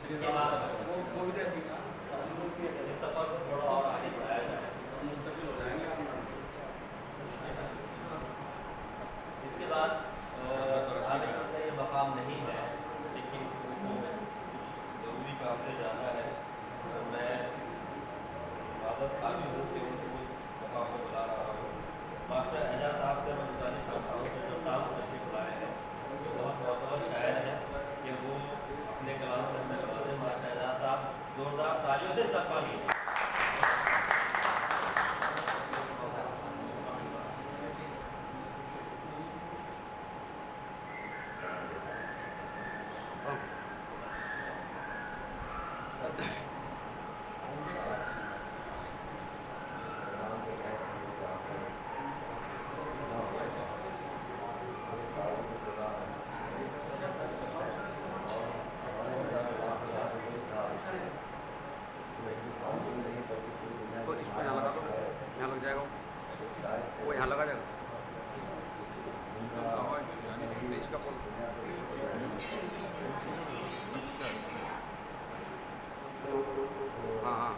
इसके बाद वो भी तो ऐसे ही था। इस सफ़र को थोड़ा और आगे बढ़ाया जाए, मुस्तकिल हो जाएंगे हम। इसके बाद हालांकि उनका ये मकाम नहीं है, लेकिन उनको कुछ ज़रूरी काम से ज़्यादा है, तो मैं इबादत काबिल हूँ कि उनको उस मकाम पर बुला रहा हूँ। मास्टर एजाज साहब से मैं गुजारिश करता हूँ कि जो नाम तशरीफ लाए हैं, जो बहुत बहुत शायर हैं, कि वो अपने कलाम से हमें बता दें। मास्टर एजाज साहब, ज़ोरदार तालियों से इस्तकबाल कीजिए। तो इसको यहाँ लगा दो, यहाँ लग जाएगा वो यहाँ लगा जाएगा। इसका बोल। हाँ हाँ।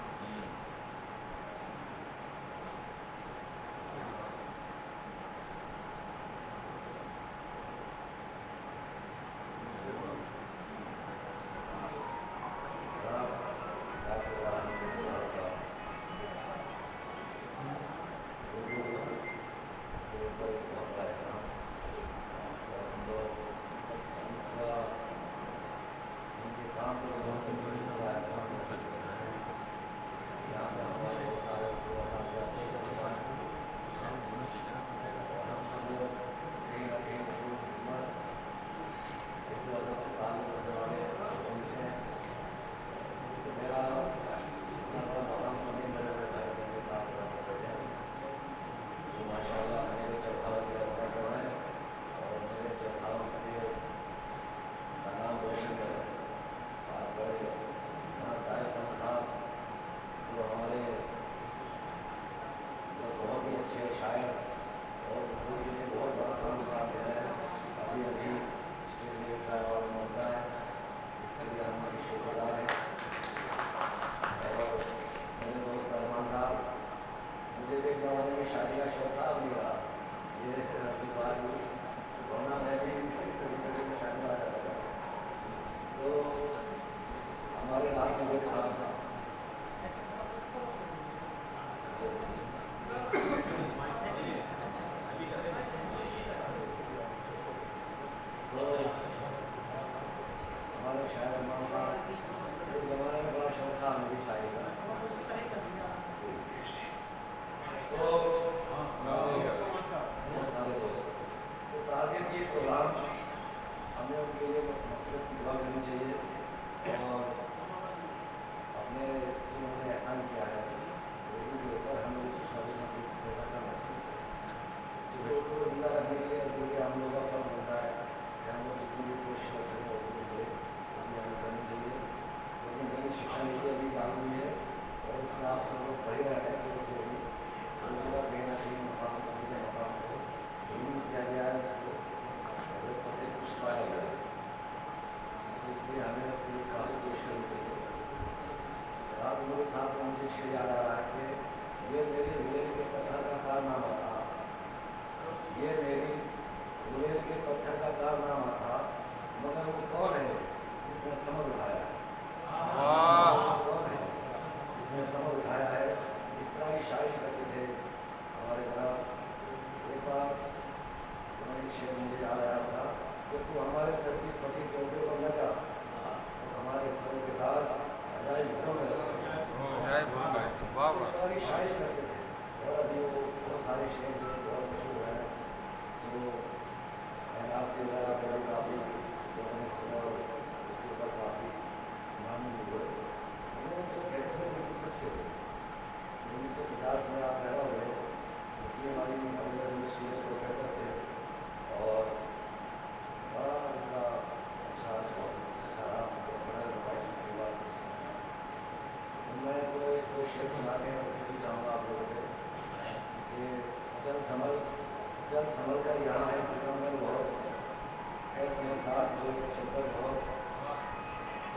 शेर सुना के उसे भी चाहूँगा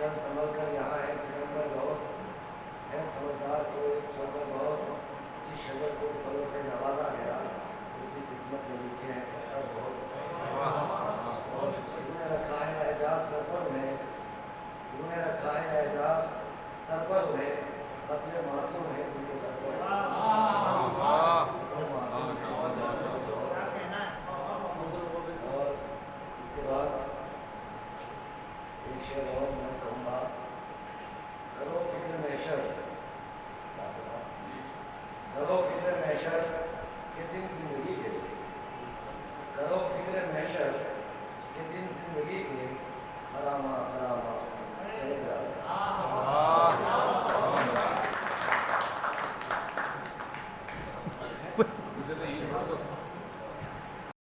जल संभल कर यहाँ है सिमर कर बहुत है समझदार को ठोकर बहुत जिस शजर को फलों से नवाजा गया उसकी किस्मत में लिखे हैं पत्थर बहुत तूने रखा है एजाज सर पर उन्हें तूने रखा है एजाज सर पर उन्हें अपने मासूम है जिनके सर पर अपने मासूम है जिनके सर पर। और इसके बाद एक शेर और